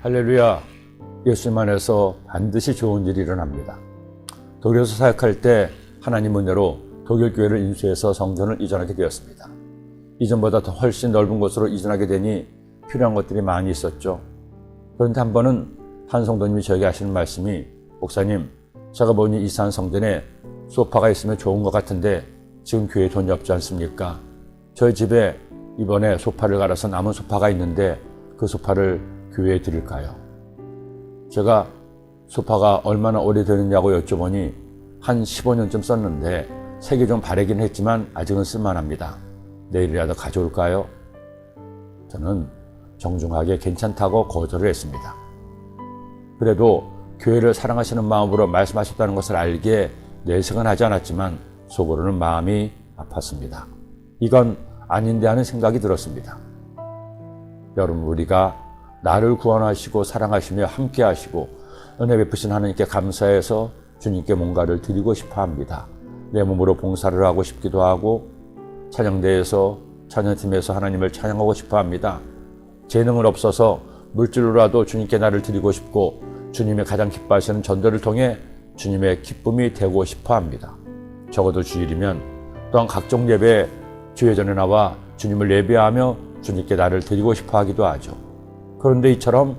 할렐루야. 예수님 안에서 반드시 좋은 일이 일어납니다. 독일에서 사역할 때 하나님 은혜로 독일 교회를 인수해서 성전을 이전하게 되었습니다. 이전보다 더 훨씬 넓은 곳으로 이전하게 되니 필요한 것들이 많이 있었죠. 그런데 한 번은 한 성도님이 저에게 하시는 말씀이, 목사님, 제가 보니 이사한 성전에 소파가 있으면 좋은 것 같은데 지금 교회에 돈이 없지 않습니까? 저희 집에 이번에 소파를 갈아서 남은 소파가 있는데 그 소파를 교회에 드릴까요? 제가 소파가 얼마나 오래되느냐고 여쭤보니 한 15년쯤 썼는데 색이 좀 바래긴 했지만 아직은 쓸만합니다. 내일이라도 가져올까요? 저는 정중하게 괜찮다고 거절을 했습니다. 그래도 교회를 사랑하시는 마음으로 말씀하셨다는 것을 알기에 내색은 하지 않았지만 속으로는 마음이 아팠습니다. 이건 아닌데 하는 생각이 들었습니다. 여러분, 우리가 나를 구원하시고 사랑하시며 함께 하시고 은혜 베푸신 하나님께 감사해서 주님께 뭔가를 드리고 싶어 합니다. 내 몸으로 봉사를 하고 싶기도 하고 찬양대에서 찬양팀에서 하나님을 찬양하고 싶어 합니다. 재능은 없어서 물질로라도 주님께 나를 드리고 싶고 주님의 가장 기뻐하시는 전도를 통해 주님의 기쁨이 되고 싶어 합니다. 적어도 주일이면 또한 각종 예배에 주의 전에 나와 주님을 예배하며 주님께 나를 드리고 싶어 하기도 하죠. 그런데 이처럼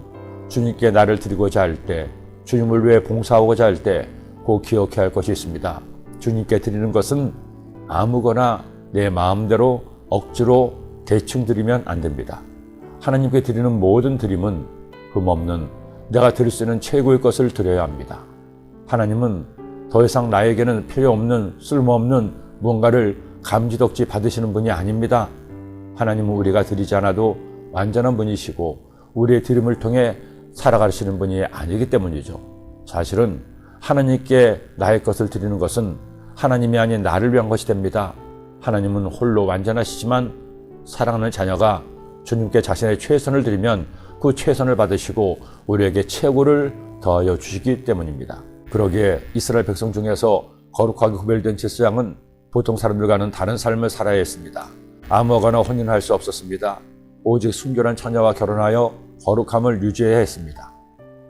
주님께 나를 드리고자 할 때, 주님을 위해 봉사하고자 할 때 꼭 기억해야 할 것이 있습니다. 주님께 드리는 것은 아무거나 내 마음대로 억지로 대충 드리면 안 됩니다. 하나님께 드리는 모든 드림은 흠없는 내가 드릴 수 있는 최고의 것을 드려야 합니다. 하나님은 더 이상 나에게는 필요 없는 쓸모없는 무언가를 감지덕지 받으시는 분이 아닙니다. 하나님은 우리가 드리지 않아도 완전한 분이시고 우리의 드림을 통해 살아가시는 분이 아니기 때문이죠. 사실은 하나님께 나의 것을 드리는 것은 하나님이 아닌 나를 위한 것이 됩니다. 하나님은 홀로 완전하시지만 사랑하는 자녀가 주님께 자신의 최선을 드리면 그 최선을 받으시고 우리에게 최고를 더하여 주시기 때문입니다. 그러기에 이스라엘 백성 중에서 거룩하게 구별된 제사장은 보통 사람들과는 다른 삶을 살아야 했습니다. 아무거나 혼인할 수 없었습니다. 오직 순결한 처녀와 결혼하여 거룩함을 유지해야 했습니다.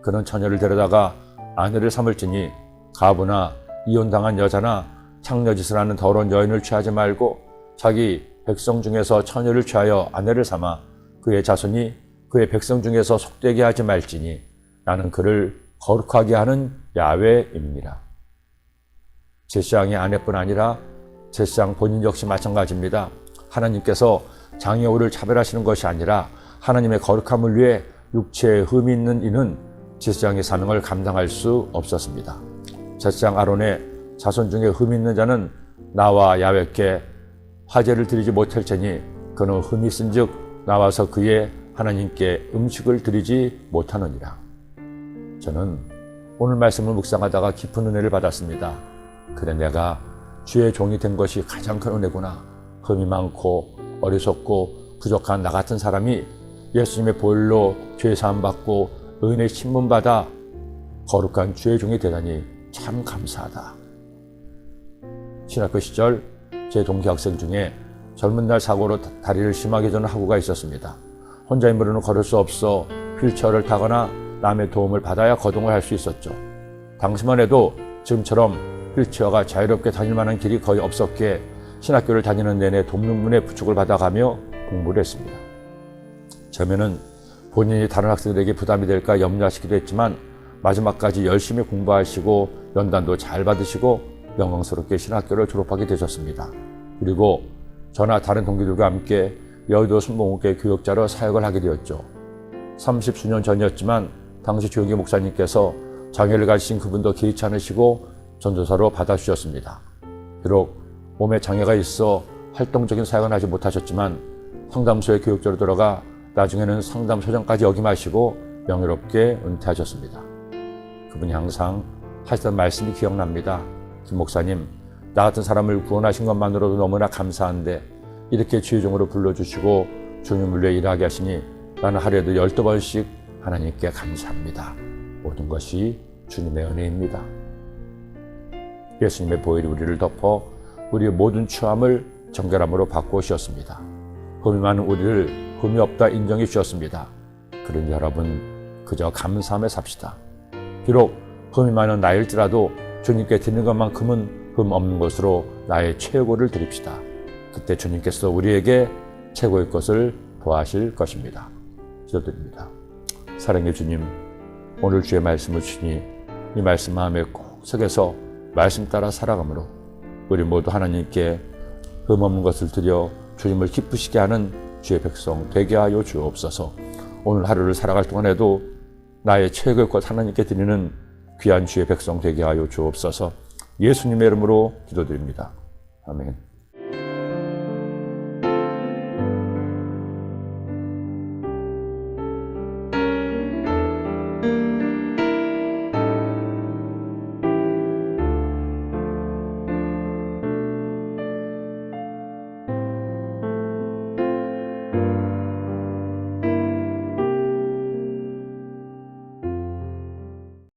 그는 처녀를 데려다가 아내를 삼을지니 가부나 이혼당한 여자나 창녀짓을 하는 더러운 여인을 취하지 말고 자기 백성 중에서 처녀를 취하여 아내를 삼아 그의 자손이 그의 백성 중에서 속되게 하지 말지니 나는 그를 거룩하게 하는 야훼입니다. 제사장의 아내뿐 아니라 제사장 본인 역시 마찬가지입니다. 하나님께서 장애우를 차별하시는 것이 아니라 하나님의 거룩함을 위해 육체에 흠이 있는 이는 제사장의 사명을 감당할 수 없었습니다. 제사장 아론의 자손 중에 흠이 있는 자는 나와 야훼께 화제를 드리지 못할 테니 그는 흠이 있은 즉 나와서 그의 하나님께 음식을 드리지 못하느니라. 저는 오늘 말씀을 묵상하다가 깊은 은혜를 받았습니다. 그래, 내가 주의 종이 된 것이 가장 큰 은혜구나. 흠이 많고 어리석고 부족한 나 같은 사람이 예수님의 보혈로 죄 사함 받고 은혜 신문받아 거룩한 주의 종이 되다니 참 감사하다. 신학교 시절 제 동기 학생 중에 젊은 날 사고로 다리를 심하게 저는 학우가 있었습니다. 혼자 힘으로는 걸을 수 없어 휠체어를 타거나 남의 도움을 받아야 거동을 할 수 있었죠. 당시만 해도 지금처럼 휠체어가 자유롭게 다닐 만한 길이 거의 없었기에 신학교를 다니는 내내 돕는 분의 부축을 받아가며 공부를 했습니다. 처음에는 본인이 다른 학생들에게 부담이 될까 염려하시기도 했지만 마지막까지 열심히 공부하시고 연단도 잘 받으시고 영광스럽게 신학교를 졸업하게 되셨습니다. 그리고 저나 다른 동기들과 함께 여의도 순복음교회 교역자로 사역을 하게 되었죠. 30수년 전이었지만 당시 조영기 목사님께서 장애를 가지신 그분도 개의치 않으시고 전도사로 받아주셨습니다. 비록 몸에 장애가 있어 활동적인 사역은 하지 못하셨지만 상담소에 교육자로 들어가 나중에는 상담소장까지 역임하시고 명예롭게 은퇴하셨습니다. 그분이 항상 하시던 말씀이 기억납니다. 김 목사님, 나 같은 사람을 구원하신 것만으로도 너무나 감사한데 이렇게 주의 종으로 불러주시고 주님을 위해 일하게 하시니 나는 하루에도 12번씩 하나님께 감사합니다. 모든 것이 주님의 은혜입니다. 예수님의 보혈이 우리를 덮어 우리의 모든 추함을 정결함으로 바꾸셨습니다. 흠이 많은 우리를 흠이 없다 인정해 주셨습니다. 그러니 여러분, 그저 감사하며 삽시다. 비록 흠이 많은 나일지라도 주님께 드리는 것만큼은 흠 없는 것으로 나의 최고를 드립시다. 그때 주님께서 우리에게 최고의 것을 더하실 것입니다. 기도드립니다. 사랑의 주님, 오늘 주의 말씀을 주니 이 말씀 마음에 꼭 새겨서 말씀 따라 살아가므로 우리 모두 하나님께 흠 없는 것을 드려 주님을 기쁘시게 하는 주의 백성 되게 하여 주옵소서. 오늘 하루를 살아갈 동안에도 나의 최고의 것 하나님께 드리는 귀한 주의 백성 되게 하여 주옵소서. 예수님의 이름으로 기도드립니다. 아멘.